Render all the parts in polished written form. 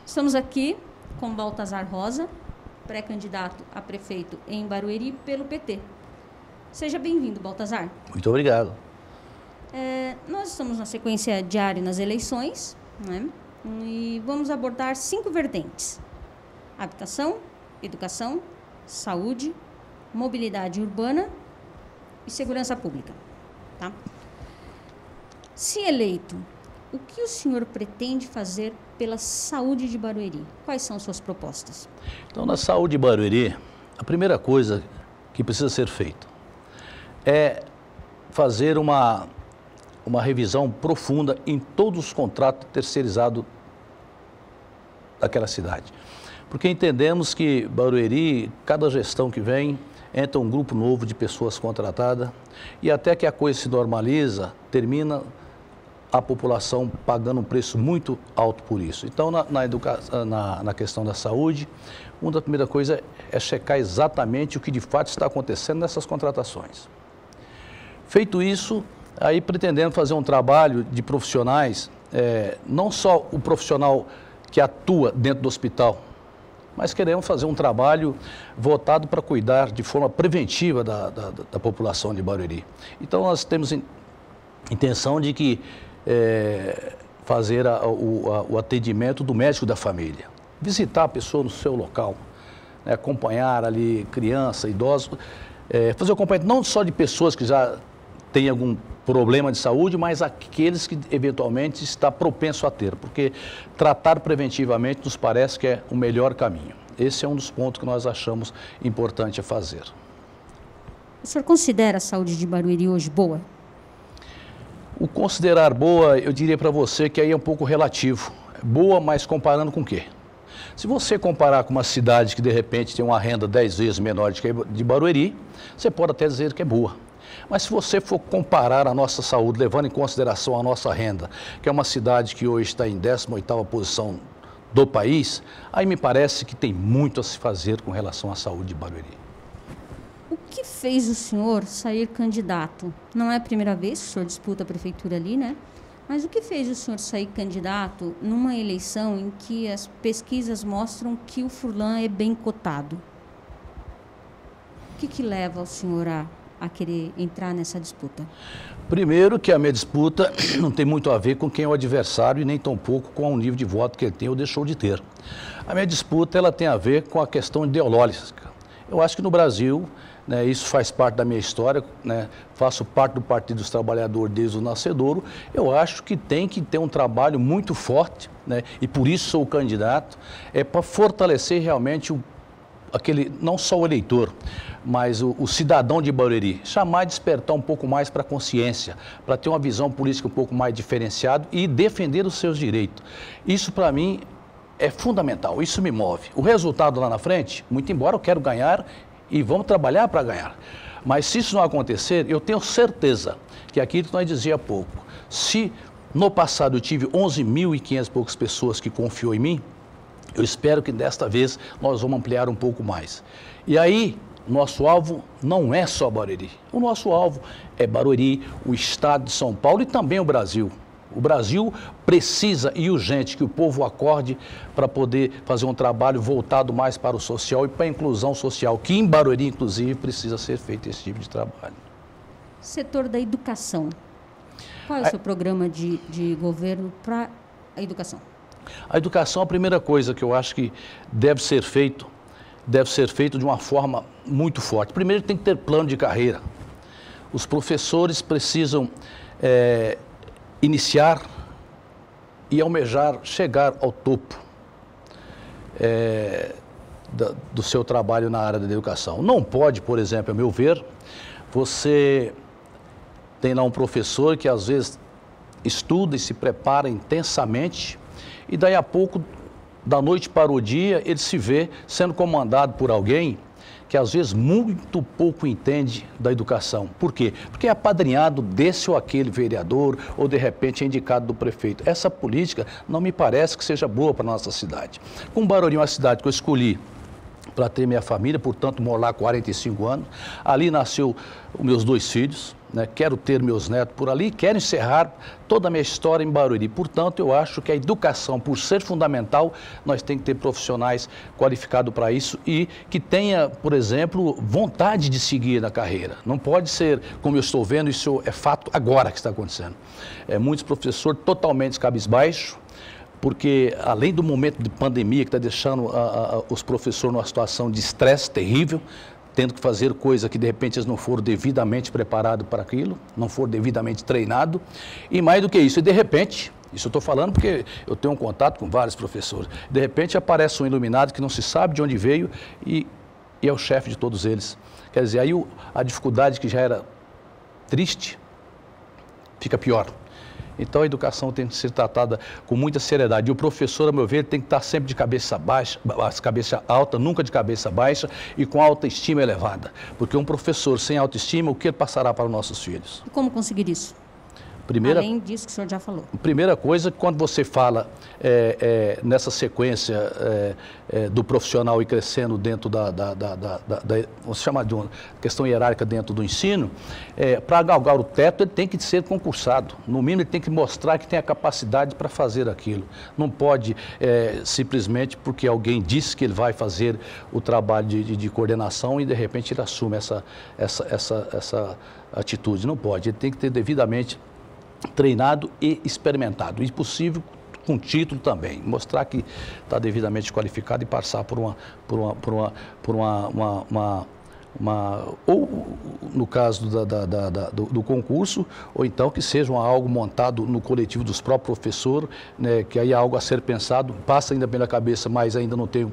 Estamos aqui com Baltazar Rosa, pré-candidato a prefeito em Barueri pelo PT. Seja bem-vindo, Baltazar. Muito obrigado. Nós estamos na sequência diária nas eleições, né? E vamos abordar 5 vertentes: habitação, educação, saúde, mobilidade urbana e segurança pública. Tá? Se eleito, o que o senhor pretende fazer pela saúde de Barueri? Quais são suas propostas? Então, na saúde de Barueri, a primeira coisa que precisa ser feita é fazer uma revisão profunda em todos os contratos terceirizados daquela cidade. Porque entendemos que Barueri, cada gestão que vem, entra um grupo novo de pessoas contratadas e até que a coisa se normaliza, termina a população pagando um preço muito alto por isso. Então, na questão da saúde, uma das primeiras coisas é checar exatamente o que de fato está acontecendo nessas contratações. Feito isso, aí pretendendo fazer um trabalho de profissionais, não só o profissional que atua dentro do hospital, mas queremos fazer um trabalho voltado para cuidar de forma preventiva da população de Barueri. Então, nós temos intenção de que fazer o atendimento do médico da família, visitar a pessoa no seu local, né, acompanhar ali criança, idosos, fazer o acompanhamento não só de pessoas que já têm algum problema de saúde, mas aqueles que eventualmente está propenso a ter, porque tratar preventivamente nos parece que é o melhor caminho. Esse é um dos pontos que nós achamos importante a fazer. O senhor considera a saúde de Barueri hoje boa? O considerar boa, eu diria para você que aí é um pouco relativo. Boa, mas comparando com o quê? Se você comparar com uma cidade que de repente tem uma renda 10 vezes menor de Barueri, você pode até dizer que é boa. Mas se você for comparar a nossa saúde, levando em consideração a nossa renda, que é uma cidade que hoje está em 18ª posição do país, aí me parece que tem muito a se fazer com relação à saúde de Barueri. O que fez o senhor sair candidato? Não é a primeira vez que o senhor disputa a prefeitura ali, né? Mas o que fez o senhor sair candidato numa eleição em que as pesquisas mostram que o Furlan é bem cotado? O que leva o senhor a querer entrar nessa disputa? Primeiro que a minha disputa não tem muito a ver com quem é o adversário e nem tampouco com o nível de voto que ele tem ou deixou de ter. A minha disputa ela tem a ver com a questão ideológica. Eu acho que no Brasil, né, isso faz parte da minha história, né, faço parte do Partido dos Trabalhadores desde o nascedouro, eu acho que tem que ter um trabalho muito forte, né, e por isso sou o candidato, para fortalecer realmente não só o eleitor, mas o cidadão de Barueri, chamar e despertar um pouco mais para a consciência, para ter uma visão política um pouco mais diferenciada e defender os seus direitos. Isso, para mim, é fundamental, isso me move. O resultado lá na frente, muito embora eu quero ganhar e vamos trabalhar para ganhar. Mas se isso não acontecer, eu tenho certeza que aquilo que nós dizíamos há pouco, se no passado eu tive 11.500 e poucas pessoas que confiou em mim, eu espero que desta vez nós vamos ampliar um pouco mais. E aí, nosso alvo não é só Barueri. O nosso alvo é Barueri, o estado de São Paulo e também o Brasil. O Brasil precisa e urgente que o povo acorde para poder fazer um trabalho voltado mais para o social e para a inclusão social, que em Barueri, inclusive, precisa ser feito esse tipo de trabalho. Setor da educação. Qual é o seu programa de governo para a educação? A educação, a primeira coisa que eu acho que deve ser feito de uma forma muito forte. Primeiro, tem que ter plano de carreira. Os professores precisam iniciar e almejar chegar ao topo do seu trabalho na área da educação. Não pode, por exemplo, a meu ver, você tem lá um professor que às vezes estuda e se prepara intensamente e daí a pouco, da noite para o dia, ele se vê sendo comandado por alguém que às vezes muito pouco entende da educação. Por quê? Porque é apadrinhado desse ou aquele vereador ou de repente é indicado do prefeito. Essa política não me parece que seja boa para a nossa cidade. Com Barueri, uma cidade que eu escolhi para ter minha família, portanto, moro lá há 45 anos. Ali nasceu os meus 2 filhos, né? Quero ter meus netos por ali, quero encerrar toda a minha história em Barueri. Portanto, eu acho que a educação, por ser fundamental, nós temos que ter profissionais qualificados para isso e que tenha, por exemplo, vontade de seguir na carreira. Não pode ser, como eu estou vendo, isso é fato agora que está acontecendo. Muitos professores totalmente cabisbaixos, porque além do momento de pandemia que está deixando os professores numa situação de estresse terrível, tendo que fazer coisa que de repente eles não foram devidamente preparados para aquilo, não foram devidamente treinados, e mais do que isso, e de repente, isso eu estou falando porque eu tenho um contato com vários professores, de repente aparece um iluminado que não se sabe de onde veio e é o chefe de todos eles. Quer dizer, aí a dificuldade que já era triste fica pior. Então, a educação tem que ser tratada com muita seriedade. E o professor, a meu ver, tem que estar sempre de cabeça baixa, cabeça alta, nunca de cabeça baixa e com autoestima elevada. Porque um professor sem autoestima, o que ele passará para os nossos filhos? E como conseguir isso? Além disso que o senhor já falou. Primeira coisa, quando você fala nessa sequência do profissional ir crescendo dentro vamos chamar de uma questão hierárquica dentro do ensino, para galgar o teto, ele tem que ser concursado. No mínimo, ele tem que mostrar que tem a capacidade para fazer aquilo. Não pode simplesmente porque alguém disse que ele vai fazer o trabalho de coordenação e, de repente, ele assume essa atitude. Não pode. Ele tem que ter devidamente treinado e experimentado, e possível com título também, mostrar que está devidamente qualificado e passar ou no caso do concurso, ou então que seja algo montado no coletivo dos próprios professores, né, que aí é algo a ser pensado, passa ainda pela cabeça, mas ainda não tenho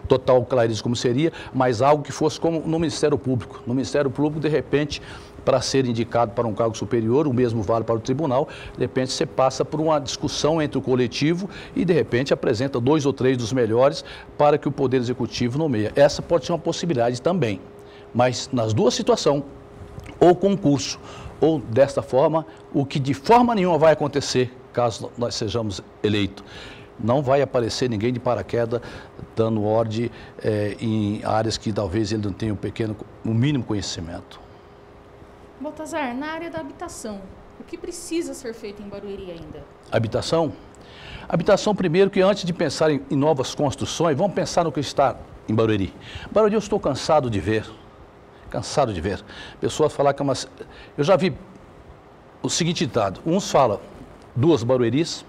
total clareza como seria, mas algo que fosse como no Ministério Público. No Ministério Público, de repente, para ser indicado para um cargo superior, o mesmo vale para o tribunal, de repente você passa por uma discussão entre o coletivo e de repente apresenta 2 ou 3 dos melhores para que o Poder Executivo nomeie. Essa pode ser uma possibilidade também, mas nas duas situações, ou concurso, ou desta forma, o que de forma nenhuma vai acontecer caso nós sejamos eleitos. Não vai aparecer ninguém de paraquedas dando ordem em áreas que talvez ele não tenha o mínimo conhecimento. Baltazar, na área da habitação, o que precisa ser feito em Barueri ainda? Habitação? Habitação, primeiro, que antes de pensar em novas construções, vamos pensar no que está em Barueri. Barueri eu estou cansado de ver, pessoas falar que é uma... Eu já vi o seguinte ditado, uns falam 2 Barueris,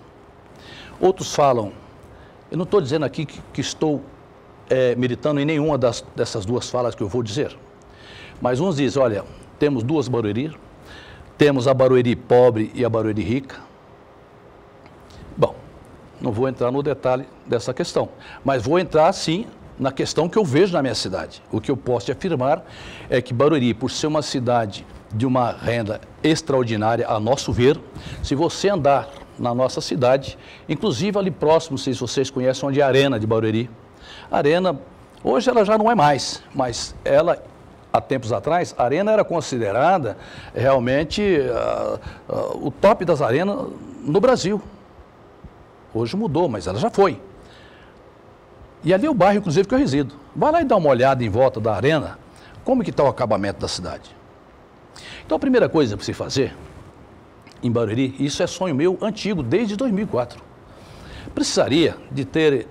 outros falam, eu não estou dizendo aqui que estou militando em nenhuma dessas 2 falas que eu vou dizer, mas uns dizem, olha, temos 2 Barueri, temos a Barueri pobre e a Barueri rica. Bom, não vou entrar no detalhe dessa questão, mas vou entrar, sim, na questão que eu vejo na minha cidade. O que eu posso te afirmar é que Barueri, por ser uma cidade de uma renda extraordinária, a nosso ver, se você andar na nossa cidade, inclusive ali próximo, não sei se vocês conhecem, onde é a Arena de Barueri. A Arena, hoje ela já não é mais, mas ela... Há tempos atrás, a Arena era considerada realmente o top das arenas no Brasil. Hoje mudou, mas ela já foi. E ali é o bairro, inclusive, que eu resido. Vai lá e dá uma olhada em volta da Arena, como que está o acabamento da cidade. Então, a primeira coisa para se fazer em Barueri, isso é sonho meu antigo, desde 2004. Precisaria de ter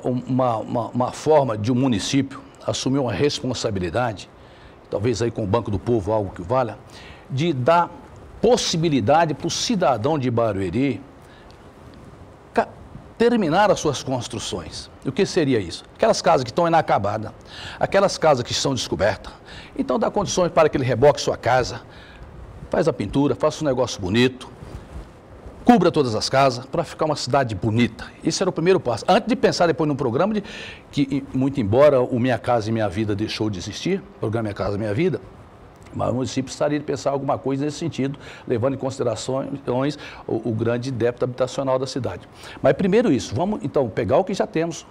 uma forma de um município assumir uma responsabilidade, talvez aí com o Banco do Povo, algo que valha, de dar possibilidade para o cidadão de Barueri terminar as suas construções. O que seria isso? Aquelas casas que estão inacabadas, aquelas casas que estão descobertas. Então, dá condições para que ele reboque sua casa, faz a pintura, faça um negócio bonito, cubra todas as casas para ficar uma cidade bonita. Esse era o primeiro passo. Antes de pensar depois num programa que, muito embora o Minha Casa e Minha Vida deixou de existir, o programa Minha Casa e Minha Vida, mas o município precisaria de pensar alguma coisa nesse sentido, levando em considerações o grande débito habitacional da cidade. Mas primeiro isso, vamos então pegar o que já temos,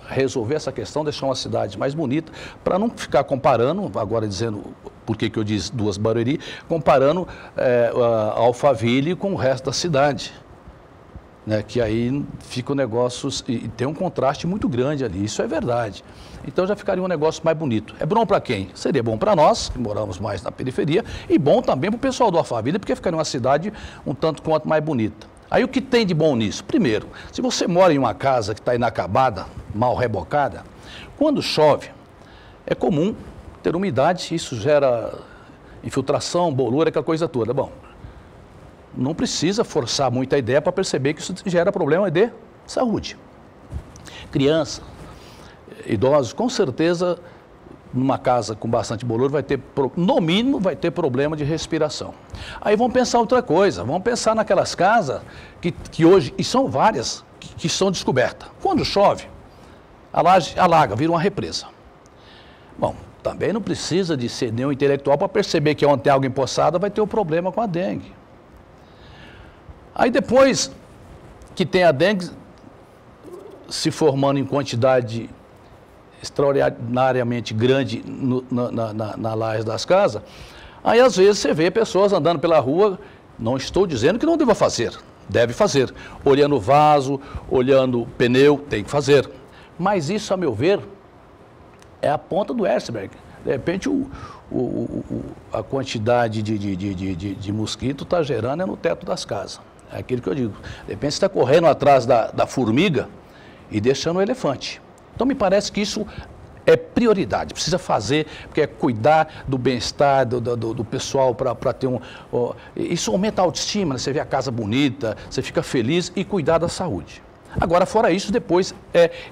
resolver essa questão, deixar uma cidade mais bonita, para não ficar comparando, agora dizendo por que eu disse 2 Barueri, comparando a Alphaville com o resto da cidade. né, que aí fica o negócio, e tem um contraste muito grande ali, isso é verdade. Então já ficaria um negócio mais bonito. É bom para quem? Seria bom para nós, que moramos mais na periferia, e bom também para o pessoal do Alphaville, porque ficaria uma cidade um tanto quanto mais bonita. Aí o que tem de bom nisso? Primeiro, se você mora em uma casa que está inacabada, mal rebocada, quando chove, é comum ter umidade, isso gera infiltração, bolura, aquela coisa toda. Bom, não precisa forçar muito a ideia para perceber que isso gera problema de saúde. Criança, idosos, com certeza, numa casa com bastante bolor, vai ter, no mínimo, vai ter problema de respiração. Aí vamos pensar outra coisa, vamos pensar naquelas casas que hoje, e são várias, que são descobertas. Quando chove, a laje alaga, vira uma represa. Bom, também não precisa de ser nenhum intelectual para perceber que onde tem água empoçada vai ter um problema com a dengue. Aí depois que tem a dengue se formando em quantidade extraordinariamente grande na laje das casas, aí às vezes você vê pessoas andando pela rua, não estou dizendo que não deva fazer, deve fazer, olhando o vaso, olhando o pneu, tem que fazer. Mas isso, a meu ver, é a ponta do iceberg. De repente, a quantidade de mosquito está gerando no teto das casas. É aquilo que eu digo. De repente, você está correndo atrás da formiga e deixando o elefante. Então, me parece que isso é prioridade. Precisa fazer, porque é cuidar do bem-estar do pessoal para ter isso aumenta a autoestima, né? Você vê a casa bonita, você fica feliz e cuidar da saúde. Agora, fora isso, depois,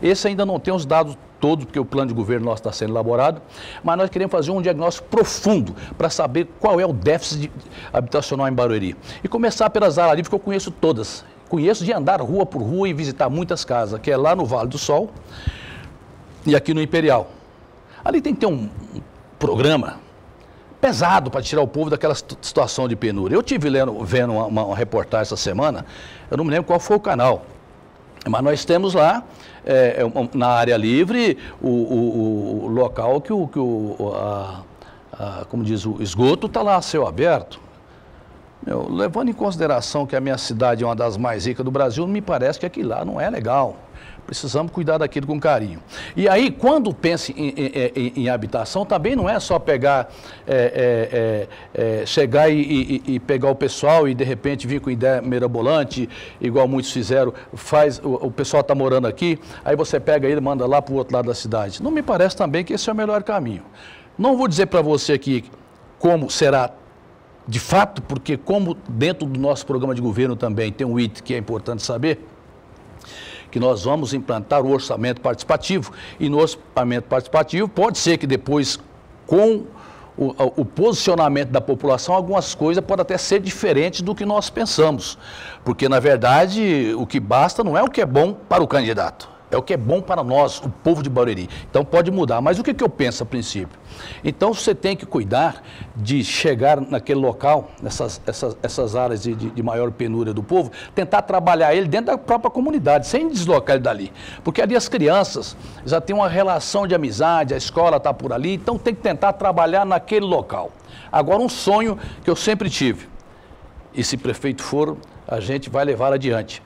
esse ainda não tem os dados todos, porque o plano de governo nosso está sendo elaborado, mas nós queremos fazer um diagnóstico profundo para saber qual é o déficit habitacional em Barueri. E começar pelas áreas livres, que eu conheço todas. Conheço de andar rua por rua e visitar muitas casas, que é lá no Vale do Sol e aqui no Imperial. Ali tem que ter um programa pesado para tirar o povo daquela situação de penúria. Eu estive vendo uma reportagem essa semana, eu não me lembro qual foi o canal, mas nós temos lá, na área livre, o local que como diz, o esgoto está lá a céu aberto. Levando em consideração que a minha cidade é uma das mais ricas do Brasil, me parece que aquilo lá não é legal. Precisamos cuidar daquilo com carinho. E aí, quando pensa em habitação, também não é só pegar, chegar e pegar o pessoal e, de repente, vir com ideia mirabolante, igual muitos fizeram, o pessoal está morando aqui, aí você pega ele e manda lá para o outro lado da cidade. Não me parece também que esse é o melhor caminho. Não vou dizer para você aqui como será de fato, porque como dentro do nosso programa de governo também tem um item que é importante saber, que nós vamos implantar o orçamento participativo, e no orçamento participativo pode ser que depois, com o posicionamento da população, algumas coisas podem até ser diferentes do que nós pensamos, porque na verdade o que basta não é o que é bom para o candidato, é o que é bom para nós, o povo de Barueri. Então pode mudar, mas o que eu penso a princípio? Então você tem que cuidar de chegar naquele local, essas áreas de maior penúria do povo, tentar trabalhar ele dentro da própria comunidade, sem deslocar ele dali. Porque ali as crianças já têm uma relação de amizade, a escola está por ali, então tem que tentar trabalhar naquele local. Agora, um sonho que eu sempre tive, e se prefeito for, a gente vai levar adiante,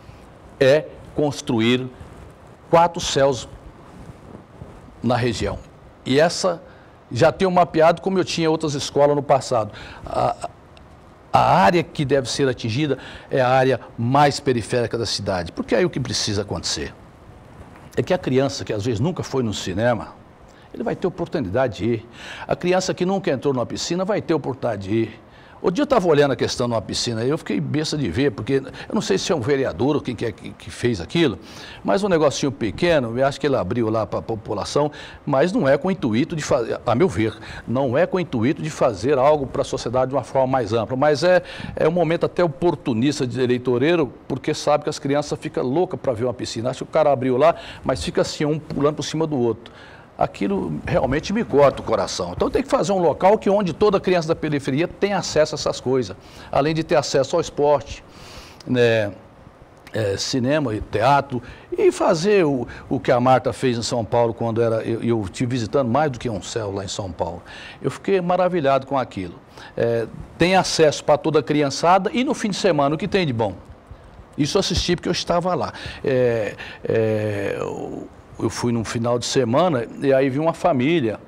é construir 4 céus na região. E essa já tenho mapeado como eu tinha outras escolas no passado. A área que deve ser atingida é a área mais periférica da cidade. Porque aí o que precisa acontecer é que a criança que às vezes nunca foi no cinema, ele vai ter oportunidade de ir. A criança que nunca entrou numa piscina vai ter oportunidade de ir. O dia eu estava olhando a questão de uma piscina e eu fiquei besta de ver, porque eu não sei se é um vereador ou quem que é que fez aquilo, mas um negocinho pequeno, eu acho que ele abriu lá para a população, mas não é com o intuito de fazer, a meu ver, não é com o intuito de fazer algo para a sociedade de uma forma mais ampla, mas é um momento até oportunista de eleitoreiro, porque sabe que as crianças ficam loucas para ver uma piscina. Acho que o cara abriu lá, mas fica assim, um pulando por cima do outro. Aquilo realmente me corta o coração. Então tem que fazer um local onde toda criança da periferia tem acesso a essas coisas, além de ter acesso ao esporte, né, cinema e teatro, e fazer o que a Marta fez em São Paulo quando eu estive visitando mais do que um céu lá em São Paulo. Eu fiquei maravilhado com aquilo. Tem acesso para toda a criançada e no fim de semana o que tem de bom? Isso eu assisti porque eu estava lá. Eu fui num final de semana e aí vi uma família,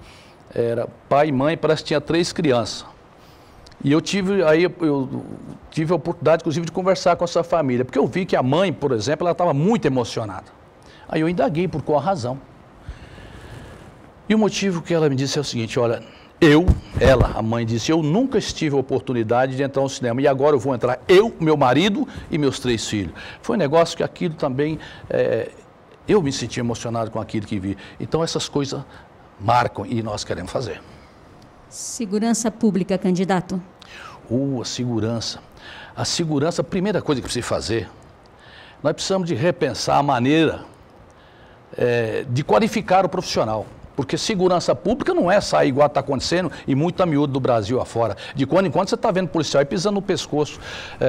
era pai e mãe, parece que tinha 3 crianças. E eu tive a oportunidade, inclusive, de conversar com essa família, porque eu vi que a mãe, por exemplo, ela estava muito emocionada. Aí eu indaguei por qual razão. E o motivo que ela me disse é o seguinte: olha, a mãe disse, eu nunca tive a oportunidade de entrar no cinema e agora eu vou entrar, eu, meu marido e meus 3 filhos. Foi um negócio que aquilo também, eu me senti emocionado com aquilo que vi. Então essas coisas marcam e nós queremos fazer. Segurança pública, candidato. A segurança. A segurança, a primeira coisa que precisa fazer, nós precisamos de repensar a maneira de qualificar o profissional. Porque segurança pública não é sair igual está acontecendo e muito a miúdo do Brasil afora. De quando em quando você está vendo policial aí pisando no pescoço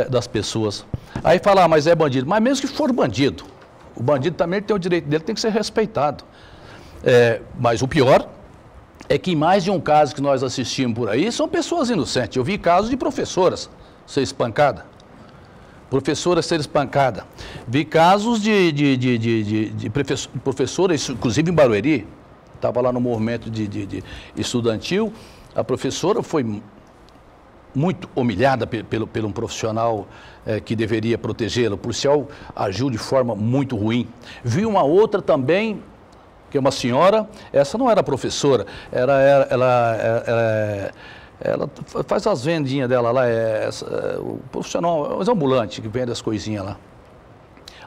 das pessoas. Aí fala, mas é bandido. Mas mesmo que for bandido, o bandido também tem o direito dele, tem que ser respeitado. Mas o pior é que em mais de um caso que nós assistimos por aí, são pessoas inocentes. Eu vi casos de professoras ser espancada. Professoras ser espancada. Vi casos de professoras, inclusive em Barueri. Estava lá no movimento de estudantil, a professora foi muito humilhada pelo um profissional que deveria protegê-la. O policial agiu de forma muito ruim. Vi uma outra também, que é uma senhora, essa não era professora, ela faz as vendinhas dela lá, o profissional, os ambulantes que vende as coisinhas lá.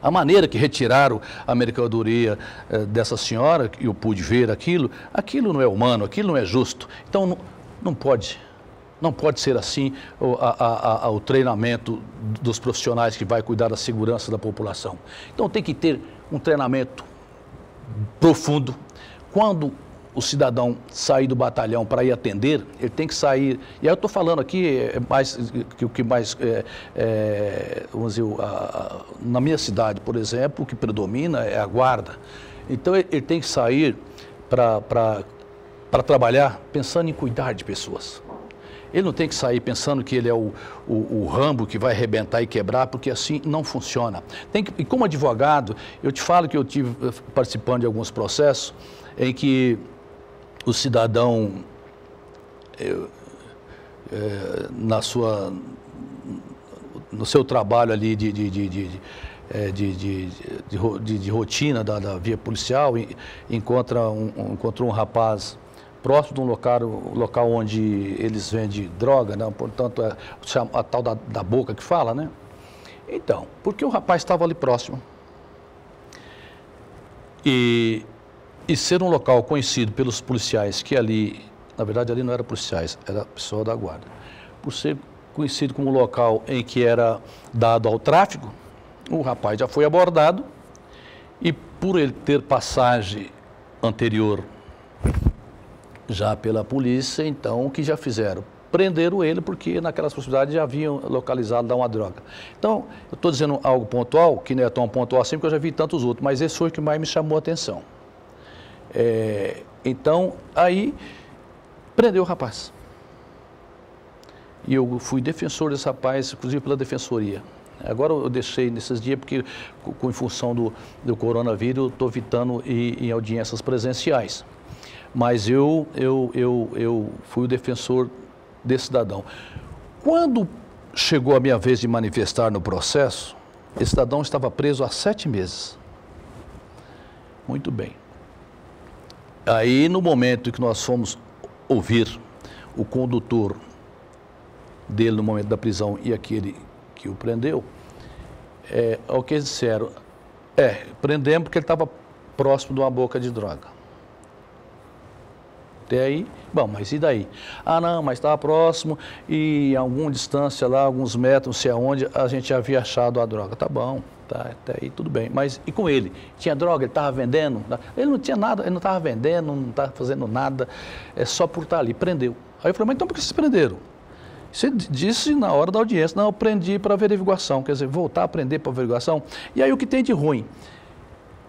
A maneira que retiraram a mercadoria dessa senhora, eu pude ver aquilo não é humano, aquilo não é justo. Então, não pode ser assim o treinamento dos profissionais que vai cuidar da segurança da população. Então, tem que ter um treinamento profundo. Quando o cidadão sair do batalhão para ir atender, ele tem que sair, e aí eu estou falando aqui vamos dizer, na minha cidade, por exemplo, o que predomina é a guarda. Então ele tem que sair para trabalhar pensando em cuidar de pessoas. Ele não tem que sair pensando que ele é o Rambo que vai arrebentar e quebrar, porque assim não funciona. E como advogado, eu te falo que eu tive participando de alguns processos em que o cidadão, no seu trabalho ali de rotina da via policial, encontrou um rapaz próximo de um local onde eles vendem droga, né? Portanto, a tal da boca que fala, né? Então, porque o rapaz estava ali próximo. E ser um local conhecido pelos policiais, que ali, na verdade ali não era policiais, era pessoa da guarda. Por ser conhecido como local em que era dado ao tráfico, o rapaz já foi abordado e por ele ter passagem anterior já pela polícia, então o que já fizeram? Prenderam ele porque naquelas possibilidades já haviam localizado lá uma droga. Então, eu estou dizendo algo pontual, que não é tão pontual assim, porque eu já vi tantos outros, mas esse foi o que mais me chamou a atenção. Então, aí, prendeu o rapaz. E eu fui defensor desse rapaz, inclusive pela defensoria. Agora eu deixei nesses dias, porque em função do coronavírus, eu estou evitando ir em audiências presenciais. Mas eu fui o defensor desse cidadão. Quando chegou a minha vez de manifestar no processo, esse cidadão estava preso há 7 meses. Muito bem. Aí, no momento em que nós fomos ouvir o condutor dele no momento da prisão e aquele que o prendeu, o que eles disseram, prendemos porque ele estava próximo de uma boca de droga. Até aí, bom, mas e daí? Ah, não, mas estava próximo e a alguma distância lá, alguns metros, não sei aonde, a gente havia achado a droga. Tá bom, tá, até aí tudo bem. Mas e com ele? Tinha droga, ele estava vendendo? Ele não tinha nada, ele não estava vendendo, não estava fazendo nada, só por estar ali, prendeu. Aí eu falei, mas então por que vocês prenderam? Você disse na hora da audiência, não, eu prendi para averiguação, quer dizer, voltar a prender para averiguação. E aí o que tem de ruim?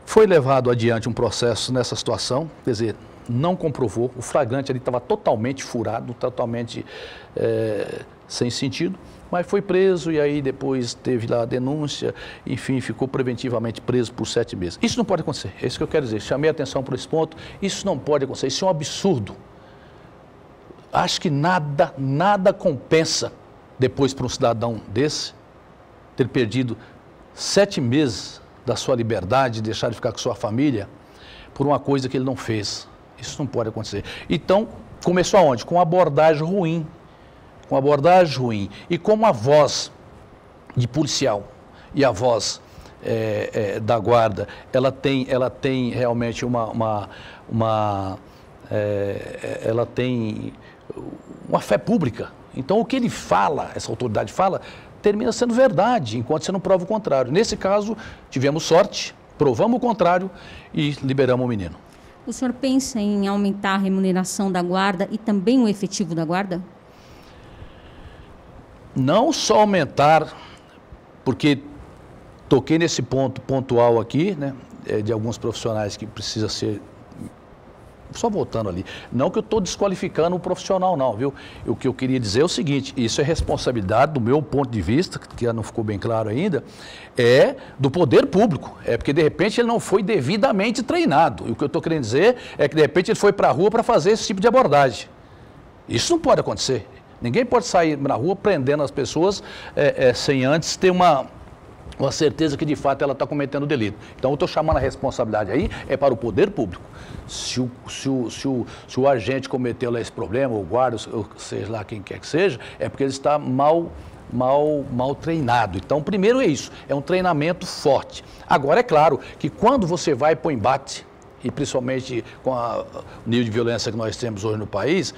Foi levado adiante um processo nessa situação, quer dizer, não comprovou, o flagrante ali estava totalmente furado, totalmente sem sentido. Mas foi preso e aí depois teve lá a denúncia, enfim, ficou preventivamente preso por 7 meses. Isso não pode acontecer, é isso que eu quero dizer. Chamei a atenção para esse ponto, isso não pode acontecer, isso é um absurdo. Acho que nada compensa depois para um cidadão desse ter perdido 7 meses da sua liberdade, deixar de ficar com sua família por uma coisa que ele não fez. Isso não pode acontecer. Então, começou aonde? Com uma abordagem ruim. Com uma abordagem ruim. E como a voz de policial e a voz da guarda, ela tem realmente ela tem uma fé pública. Então, o que ele fala, essa autoridade fala, termina sendo verdade, enquanto você não prova o contrário. Nesse caso, tivemos sorte, provamos o contrário e liberamos o menino. O senhor pensa em aumentar a remuneração da guarda e também o efetivo da guarda? Não só aumentar, porque toquei nesse ponto pontual aqui, né, de alguns profissionais que precisa ser... Só voltando ali, não que eu estou desqualificando o profissional não, viu? O que eu queria dizer é o seguinte, isso é responsabilidade do meu ponto de vista, que não ficou bem claro ainda, é do poder público, porque de repente ele não foi devidamente treinado, e o que eu estou querendo dizer é que de repente ele foi para a rua para fazer esse tipo de abordagem. Isso não pode acontecer, ninguém pode sair na rua prendendo as pessoas sem antes ter uma certeza que de fato ela está cometendo delito. Então eu estou chamando a responsabilidade aí, para o poder público. Se o agente cometeu lá esse problema, o guarda, ou seja lá quem quer que seja, é porque ele está mal treinado. Então, primeiro é isso, é um treinamento forte. Agora, é claro que quando você vai para o embate, e principalmente com o nível de violência que nós temos hoje no país,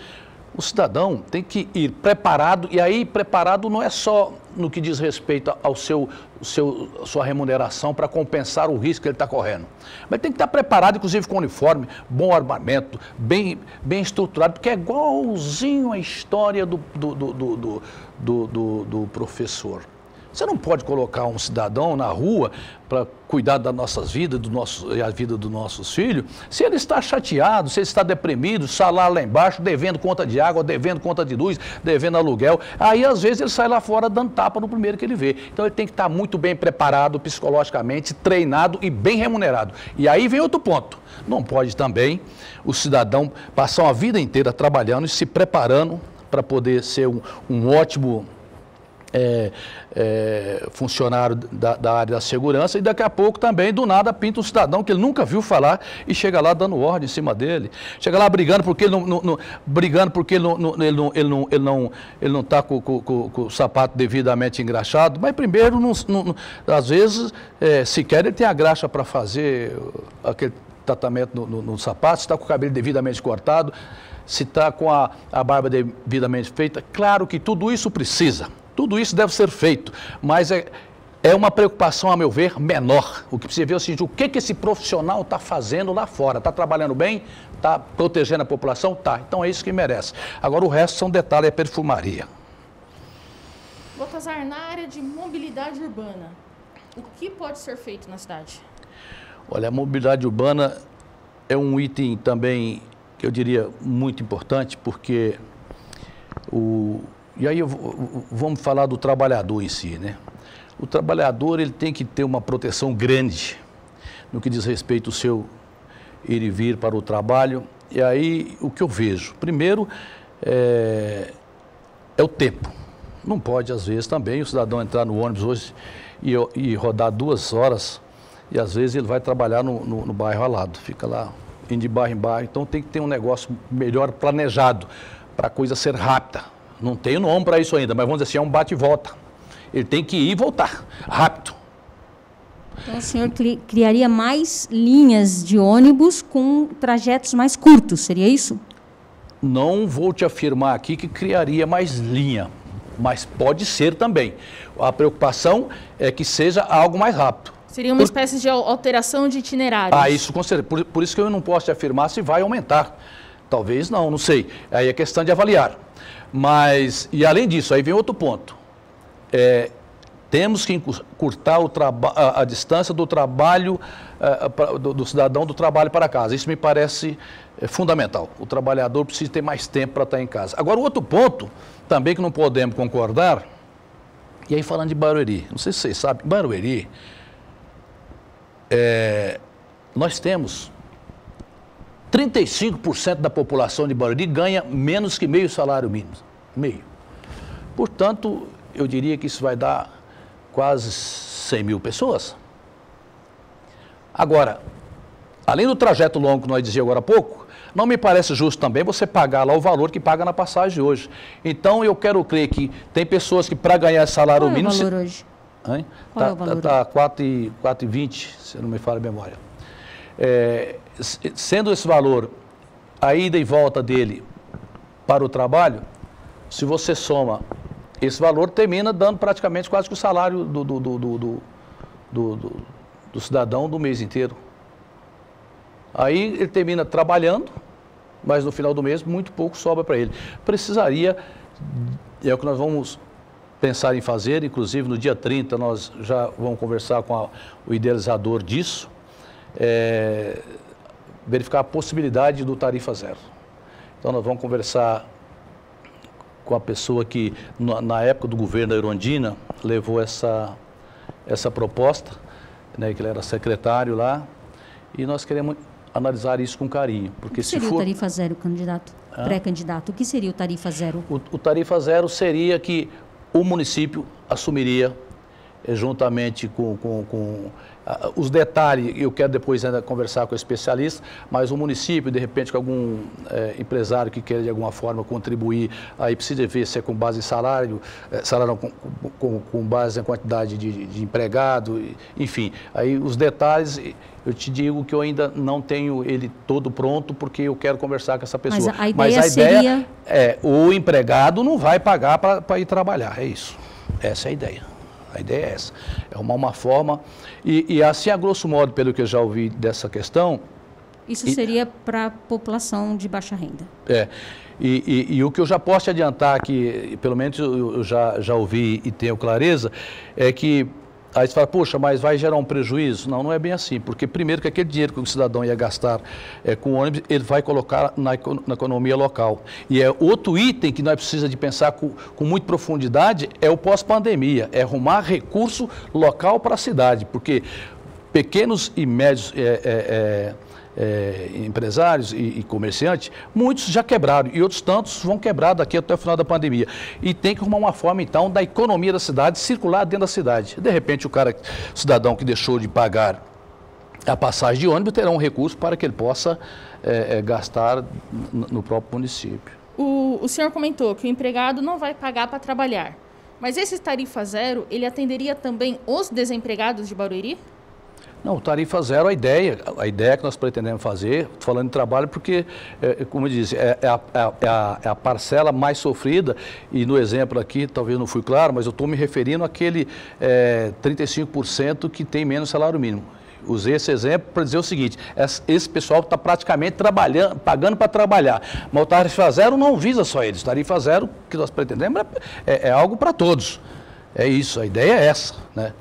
o cidadão tem que ir preparado, e aí preparado não é só no que diz respeito ao sua remuneração para compensar o risco que ele está correndo. Mas tem que estar preparado, inclusive com uniforme, bom armamento, bem estruturado, porque é igualzinho a história do professor. Você não pode colocar um cidadão na rua para cuidar das nossas vidas, e a vida dos nossos filhos, se ele está chateado, se ele está deprimido, salário lá embaixo, devendo conta de água, devendo conta de luz, devendo aluguel. Aí, às vezes, ele sai lá fora dando tapa no primeiro que ele vê. Então, ele tem que estar muito bem preparado psicologicamente, treinado e bem remunerado. E aí vem outro ponto. Não pode também o cidadão passar uma vida inteira trabalhando e se preparando para poder ser um ótimo funcionário da área da segurança, e daqui a pouco também, do nada, pinta um cidadão que ele nunca viu falar e chega lá dando ordem em cima dele, chega lá brigando porque ele não está com o sapato devidamente engraxado, mas primeiro, às vezes, sequer ele tem a graxa para fazer aquele tratamento no sapato, se está com o cabelo devidamente cortado, se está com a barba devidamente feita. Claro que tudo isso precisa. Tudo isso deve ser feito, mas é uma preocupação, a meu ver, menor. O que precisa ver é o seguinte, o que esse profissional está fazendo lá fora? Está trabalhando bem? Está protegendo a população? Tá. Então é isso que merece. Agora o resto são detalhes, é perfumaria. Baltazar, na área de mobilidade urbana, o que pode ser feito na cidade? Olha, a mobilidade urbana é um item também, que eu diria, muito importante, porque E aí vamos falar do trabalhador em si, né? O trabalhador, ele tem que ter uma proteção grande no que diz respeito ao seu ir e vir para o trabalho. E aí, o que eu vejo? Primeiro, é o tempo. Não pode, às vezes, também o cidadão entrar no ônibus hoje e rodar 2 horas, e às vezes ele vai trabalhar no bairro ao lado, fica lá indo de bairro em bairro. Então tem que ter um negócio melhor planejado para a coisa ser rápida. Não tenho nome para isso ainda, mas vamos dizer assim, é um bate e volta. Ele tem que ir e voltar, rápido. Então o senhor criaria mais linhas de ônibus com trajetos mais curtos, seria isso? Não vou te afirmar aqui que criaria mais linha, mas pode ser também. A preocupação é que seja algo mais rápido. Seria uma espécie de alteração de itinerários. Isso com certeza. Por isso que eu não posso te afirmar se vai aumentar. Talvez não sei. Aí é questão de avaliar. Mas, e além disso, aí vem outro ponto. Temos que encurtar a distância do trabalho, do cidadão do trabalho para casa. Isso me parece fundamental. O trabalhador precisa ter mais tempo para estar em casa. Agora, o outro ponto, também que não podemos concordar, E aí falando de Barueri, não sei se vocês sabem, Barueri, nós temos 35% da população de Barueri ganha menos que meio salário mínimo, meio. Portanto, eu diria que isso vai dar quase 100 mil pessoas. Agora, além do trajeto longo que nós dizíamos agora há pouco, não me parece justo também você pagar lá o valor que paga na passagem de hoje. Então, eu quero crer que tem pessoas que para ganhar salário mínimo... Qual é o valor hoje? Hein? Qual é o valor? Está 4,20, se não me falha a memória. Sendo esse valor a ida e volta dele para o trabalho, se você soma esse valor, termina dando praticamente quase que o salário do cidadão do mês inteiro. Aí ele termina trabalhando, mas no final do mês muito pouco sobra para ele. Precisaria, é o que nós vamos pensar em fazer, inclusive no dia 30 nós já vamos conversar com o idealizador disso, verificar a possibilidade do tarifa zero. Então nós vamos conversar com a pessoa que na época do governo da Erundina levou essa proposta, né, que ele era secretário lá, e nós queremos analisar isso com carinho. Porque o que seria o tarifa zero, candidato? Pré-candidato, o que seria o tarifa zero? O tarifa zero seria que o município assumiria, juntamente com os detalhes, eu quero depois ainda conversar com o especialista, mas o município, de repente, com algum empresário que queira de alguma forma contribuir, aí precisa ver se é com base em salário com base em quantidade de empregado, enfim. Aí os detalhes, eu te digo que eu ainda não tenho ele todo pronto, porque eu quero conversar com essa pessoa. Mas a ideia é, o empregado não vai pagar para ir trabalhar, é isso. Essa é a ideia. A ideia é essa, é uma forma, e assim, a grosso modo, pelo que eu já ouvi dessa questão... Isso seria para a população de baixa renda. E o que eu já posso te adiantar, que pelo menos eu já ouvi e tenho clareza, é que aí você fala, poxa, mas vai gerar um prejuízo? Não, não é bem assim, porque primeiro que aquele dinheiro que o cidadão ia gastar com ônibus, ele vai colocar na economia local. E outro item que nós precisamos de pensar com muita profundidade é o pós-pandemia, é arrumar recurso local para a cidade, porque pequenos e médios empresários e comerciantes, muitos já quebraram e outros tantos vão quebrar daqui até o final da pandemia. E tem que arrumar uma forma, então, da economia da cidade circular dentro da cidade. De repente, o cidadão que deixou de pagar a passagem de ônibus terá um recurso para que ele possa gastar no próprio município. O senhor comentou que o empregado não vai pagar para trabalhar, mas esse tarifa zero, ele atenderia também os desempregados de Barueri? Não, tarifa zero, a ideia que nós pretendemos fazer, falando de trabalho, porque, como eu disse, é a parcela mais sofrida, e no exemplo aqui, talvez não fui claro, mas eu estou me referindo àquele 35% que tem menos salário mínimo. Usei esse exemplo para dizer o seguinte, esse pessoal está praticamente trabalhando, pagando para trabalhar, mas o tarifa zero não visa só eles, tarifa zero que nós pretendemos é algo para todos, é isso, a ideia é essa, né?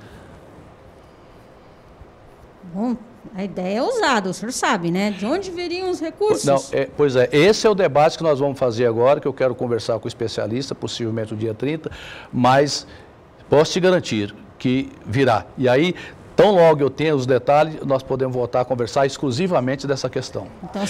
Bom, a ideia é ousada, o senhor sabe, né? De onde viriam os recursos? Não, pois é, esse é o debate que nós vamos fazer agora, que eu quero conversar com o especialista, possivelmente no dia 30, mas posso te garantir que virá. E aí, tão logo eu tenha os detalhes, nós podemos voltar a conversar exclusivamente dessa questão. Então,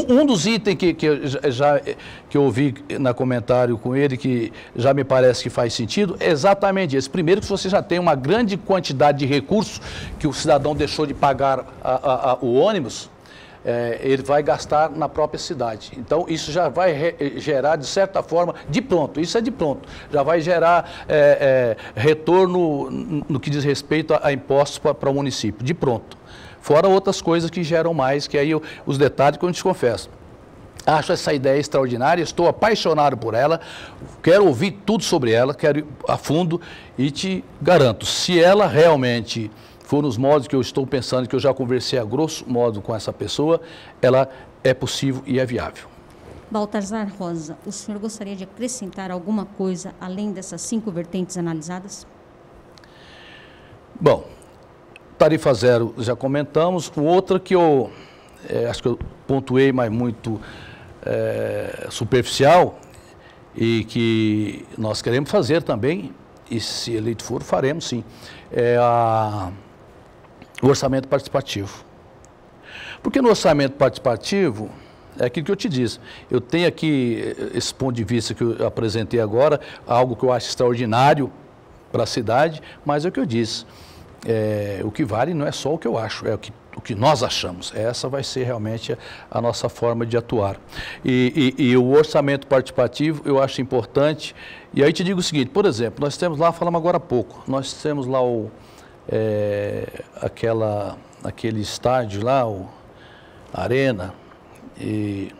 um dos itens que eu ouvi na comentário com ele, que já me parece que faz sentido, é exatamente esse. Primeiro, que você já tem uma grande quantidade de recursos que o cidadão deixou de pagar o ônibus, ele vai gastar na própria cidade. Então, isso já vai gerar, de certa forma, de pronto, isso é de pronto, já vai gerar retorno no que diz respeito a impostos para o município, de pronto. Fora outras coisas que geram mais, que aí os detalhes que eu te confesso. Acho essa ideia extraordinária, estou apaixonado por ela, quero ouvir tudo sobre ela, quero ir a fundo e te garanto, se ela realmente for nos modos que eu estou pensando, que eu já conversei a grosso modo com essa pessoa, ela é possível e é viável. Baltazar Rosa, o senhor gostaria de acrescentar alguma coisa além dessas 5 vertentes analisadas? Bom, tarifa zero já comentamos, outra que eu acho que eu pontuei, mas muito superficial, e que nós queremos fazer também, e se eleito for, faremos sim, o orçamento participativo. Porque no orçamento participativo, é aquilo que eu te disse, eu tenho aqui esse ponto de vista que eu apresentei agora, algo que eu acho extraordinário para a cidade, mas é o que eu disse, o que vale não é só o que eu acho, é o que nós achamos. Essa vai ser realmente a nossa forma de atuar. E o orçamento participativo eu acho importante. E aí te digo o seguinte, por exemplo, nós temos lá, falamos agora há pouco, nós temos lá aquele estádio lá, a Arena, e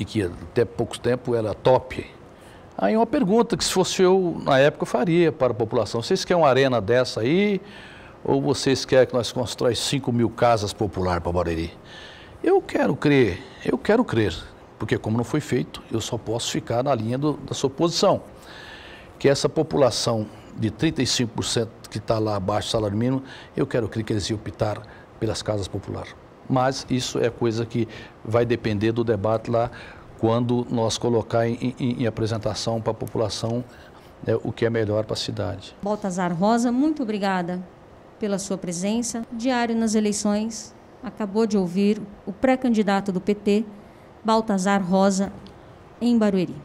que até pouco tempo era top. Aí uma pergunta que se fosse eu, na época, eu faria para a população. Vocês querem uma arena dessa aí? Ou vocês querem que nós construamos 5.000 casas populares para Barueri? Eu quero crer, porque como não foi feito, eu só posso ficar na linha da sua posição. Que essa população de 35% que está lá abaixo do salário mínimo, eu quero crer que eles iam optar pelas casas populares. Mas isso é coisa que vai depender do debate lá, quando nós colocar em apresentação para a população o que é melhor para a cidade. Baltazar Rosa, muito obrigada pela sua presença. Diário nas Eleições acabou de ouvir o pré-candidato do PT, Baltazar Rosa, em Barueri.